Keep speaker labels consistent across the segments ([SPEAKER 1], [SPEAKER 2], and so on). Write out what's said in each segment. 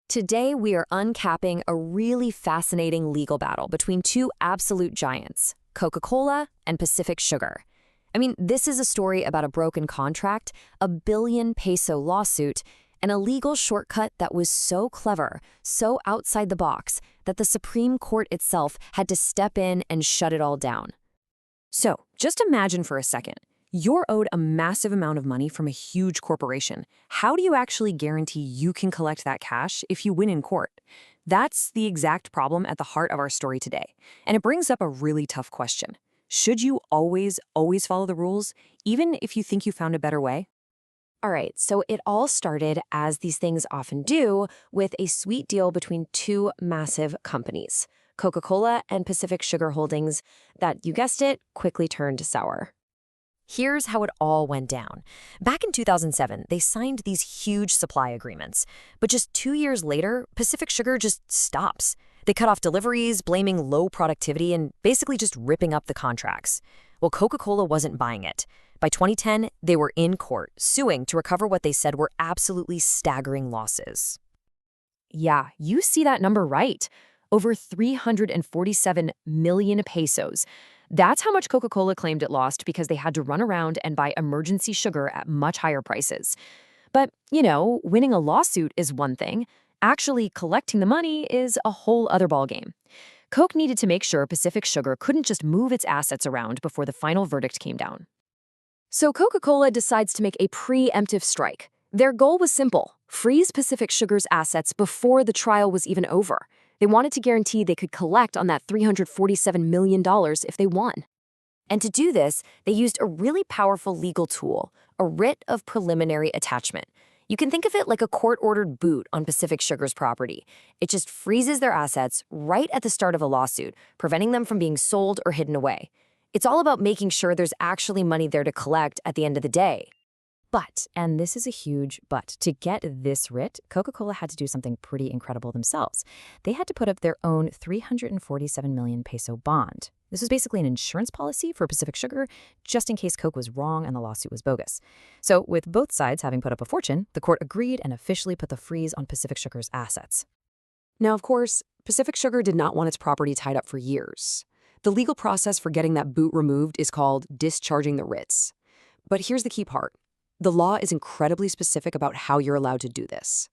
[SPEAKER 1] Today, we are uncapping a really fascinating legal battle between two absolute giants, Coca-Cola and Pacific Sugar. I mean, this is a story about a broken contract, a billion-peso lawsuit, and a legal shortcut that was so clever, so outside the box, that the Supreme Court itself had to step in and shut it all down.
[SPEAKER 2] So, just imagine for a second. You're owed a massive amount of money from a huge corporation. How do you actually guarantee you can collect that cash if you win in court? That's the exact problem at the heart of our story today. And it brings up a really tough question. Should you always follow the rules, even if you think you found a better way?
[SPEAKER 1] All right, so it all started, as these things often do, with a sweet deal between two massive companies, Coca-Cola and Pacific Sugar Holdings, that, you guessed it, quickly turned sour. Here's how it all went down. Back in 2007, they signed these huge supply agreements. But just 2 years later, Pacific Sugar just stops. They cut off deliveries, blaming low productivity, and basically just ripping up the contracts. Well, Coca-Cola wasn't buying it. By 2010, they were in court, suing to recover what they said were absolutely staggering losses. Yeah, you see that number right. Over 347 million pesos. That's how much Coca-Cola claimed it lost because they had to run around and buy emergency sugar at much higher prices. But, winning a lawsuit is one thing. Actually collecting the money is a whole other ballgame. Coke needed to make sure Pacific Sugar couldn't just move its assets around before the final verdict came down. So Coca-Cola decides to make a preemptive strike. Their goal was simple: freeze Pacific Sugar's assets before the trial was even over. They wanted to guarantee they could collect on that $347 million if they won. And to do this, they used a really powerful legal tool, a writ of preliminary attachment. You can think of it like a court-ordered boot on Pacific Sugar's property. It just freezes their assets right at the start of a lawsuit, preventing them from being sold or hidden away. It's all about making sure there's actually money there to collect at the end of the day. But, and this is a huge but, to get this writ, Coca-Cola had to do something pretty incredible themselves. They had to put up their own 347 million peso bond. This was basically an insurance policy for Pacific Sugar, just in case Coke was wrong and the lawsuit was bogus. So, with both sides having put up a fortune, the court agreed and officially put the freeze on Pacific Sugar's assets.
[SPEAKER 2] Now, of course, Pacific Sugar did not want its property tied up for years. The legal process for getting that boot removed is called discharging the writs. But here's the key part. The law is incredibly specific about how you're allowed to do this.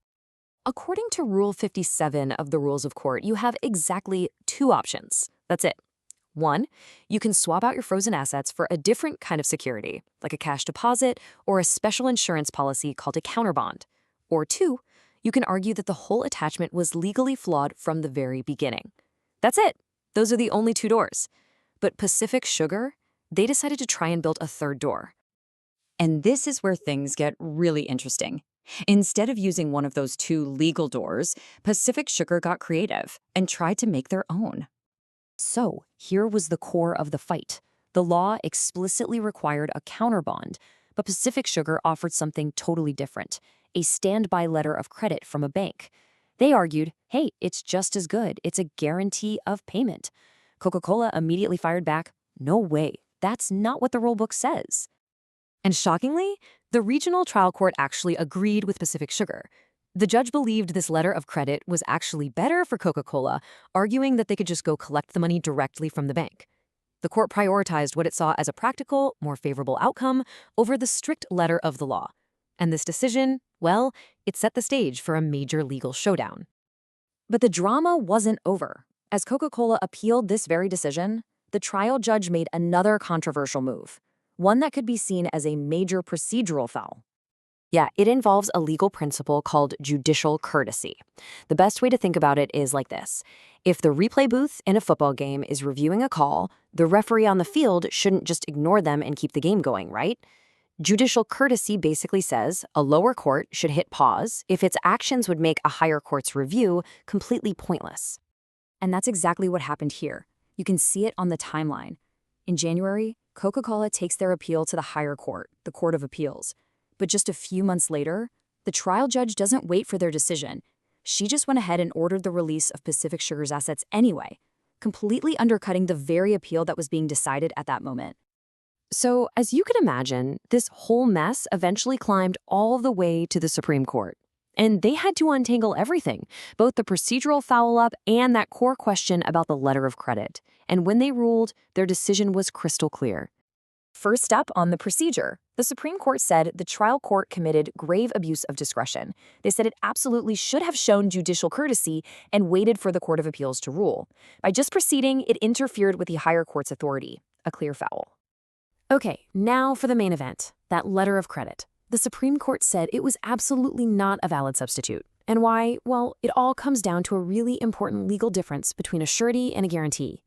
[SPEAKER 2] According to Rule 57 of the Rules of Court, you have exactly 2 options. That's it. 1, you can swap out your frozen assets for a different kind of security, like a cash deposit or a special insurance policy called a counterbond. Or 2, you can argue that the whole attachment was legally flawed from the very beginning. That's it. Those are the only 2 doors. But Pacific Sugar, they decided to try and build a third door.
[SPEAKER 3] And this is where things get really interesting. Instead of using one of those 2 legal doors, Pacific Sugar got creative and tried to make their own.
[SPEAKER 2] So, here was the core of the fight. The law explicitly required a counterbond, but Pacific Sugar offered something totally different, a standby letter of credit from a bank. They argued, hey, it's just as good. It's a guarantee of payment. Coca-Cola immediately fired back, no way. That's not what the rulebook says. And shockingly, the regional trial court actually agreed with Pacific Sugar. The judge believed this letter of credit was actually better for Coca-Cola, arguing that they could just go collect the money directly from the bank. The court prioritized what it saw as a practical, more favorable outcome over the strict letter of the law. And this decision, well, it set the stage for a major legal showdown. But the drama wasn't over. As Coca-Cola appealed this very decision, the trial judge made another controversial move. One that could be seen as a major procedural foul. Yeah, it involves a legal principle called judicial courtesy. The best way to think about it is like this. If the replay booth in a football game is reviewing a call, the referee on the field shouldn't just ignore them and keep the game going, right? Judicial courtesy basically says a lower court should hit pause if its actions would make a higher court's review completely pointless. And that's exactly what happened here. You can see it on the timeline. In January, Coca-Cola takes their appeal to the higher court, the Court of Appeals. But just a few months later, the trial judge doesn't wait for their decision. She just went ahead and ordered the release of Pacific Sugar's assets anyway, completely undercutting the very appeal that was being decided at that moment. So, as you could imagine, this whole mess eventually climbed all the way to the Supreme Court. And they had to untangle everything, both the procedural foul-up and that core question about the letter of credit. And when they ruled, their decision was crystal clear.
[SPEAKER 1] First up on the procedure, the Supreme Court said the trial court committed grave abuse of discretion. They said it absolutely should have shown judicial courtesy and waited for the Court of Appeals to rule. By just proceeding, it interfered with the higher court's authority. A clear foul. Okay, now for the main event, that letter of credit. The Supreme Court said it was absolutely not a valid substitute. And why? Well, it all comes down to a really important legal difference between a surety and a guarantee.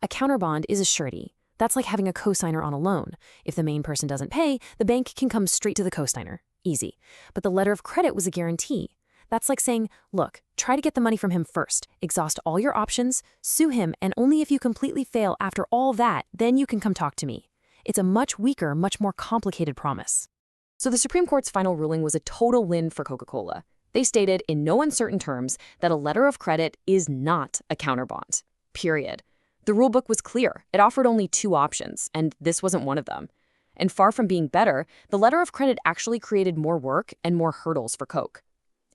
[SPEAKER 1] A counterbond is a surety. That's like having a cosigner on a loan. If the main person doesn't pay, the bank can come straight to the cosigner. Easy. But the letter of credit was a guarantee. That's like saying, look, try to get the money from him first, exhaust all your options, sue him, and only if you completely fail after all that, then you can come talk to me. It's a much weaker, much more complicated promise. So the Supreme Court's final ruling was a total win for Coca-Cola. They stated in no uncertain terms that a letter of credit is not a counterbond. Period. The rulebook was clear. It offered only two options, and this wasn't one of them. And far from being better, the letter of credit actually created more work and more hurdles for Coke.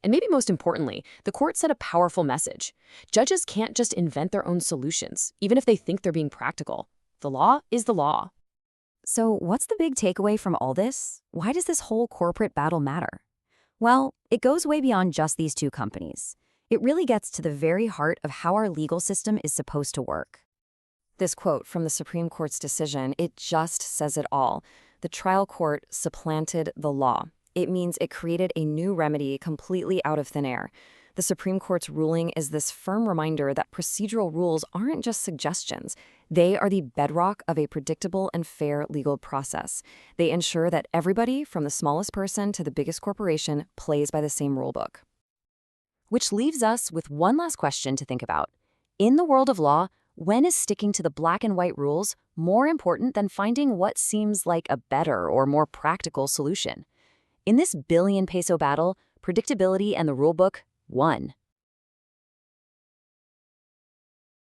[SPEAKER 1] And maybe most importantly, the court sent a powerful message. Judges can't just invent their own solutions, even if they think they're being practical. The law is the law.
[SPEAKER 3] So what's the big takeaway from all this? Why does this whole corporate battle matter? Well, it goes way beyond just these two companies. It really gets to the very heart of how our legal system is supposed to work.
[SPEAKER 1] This quote from the Supreme Court's decision, it just says it all. The trial court supplanted the law. It means it created a new remedy completely out of thin air. The Supreme Court's ruling is this firm reminder that procedural rules aren't just suggestions. They are the bedrock of a predictable and fair legal process. They ensure that everybody, from the smallest person to the biggest corporation, plays by the same rulebook. Which leaves us with one last question to think about. In the world of law, when is sticking to the black and white rules more important than finding what seems like a better or more practical solution? In this billion-peso battle, predictability and the rulebook won.